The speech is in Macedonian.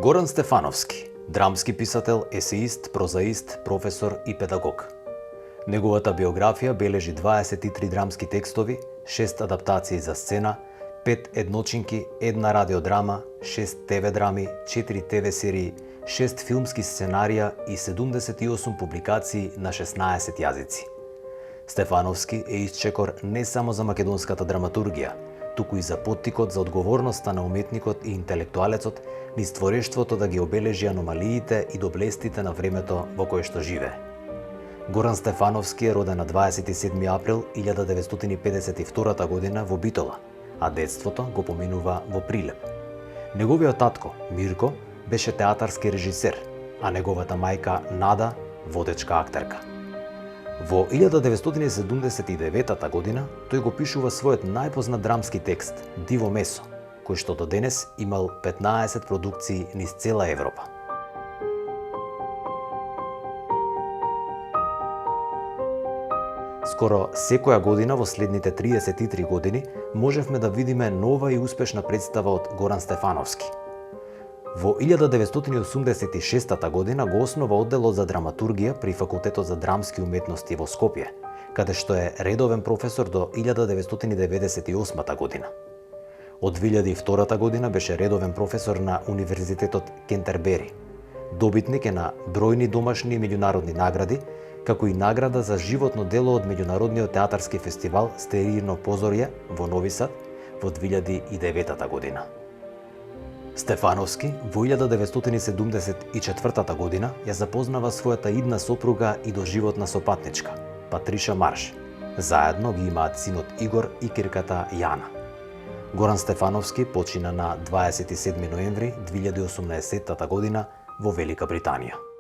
Горан Стефановски, драмски писател, есеист, прозаист, професор и педагог. Неговата биографија бележи 23 драмски текстови, 6 адаптации за сцена, 5 едночинки, 1 радиодрама, 6 ТВ драми, 4 ТВ серии, 6 филмски сценарија и 78 публикации на 16 јазици. Стефановски е исчекор не само за македонската драматургија, туку и за поттикот за одговорноста на уметникот и интелектуалецот низ створештвото да ги обележи аномалиите и доблестите на времето во кое што живее. Горан Стефановски е роден на 27 април 1952 година во Битола, а детството го поминува во Прилеп. Неговиот татко, Мирко, беше театарски режисер, а неговата мајка, Нада, водечка актерка. Во 1979 година тој го пишува својот најпознат драмски текст Диво месо, кој што до денес имал 15 продукции низ цела Европа. Скоро секоја година во следните 33 години можевме да видиме нова и успешна представа од Горан Стефановски. Во 1986 година го основа одделот за драматургија при Факултетот за драмски уметности во Скопје, каде што е редовен професор до 1998 година. Од 2002 година беше редовен професор на Универзитетот Кентербери. Добитник е на бројни домашни и меѓународни награди, како и награда за животно дело од Меѓународниот театарски фестивал Стерино позорје во Нови Сад во 2009 година. Стефановски во 1974 година ја запознава својата идна сопруга и доживотна сопатничка, Патриша Марш. Заедно ги имаат синот Игор и кирката Јана. Горан Стефановски почина на 27 ноември 2018 година во Велика Британија.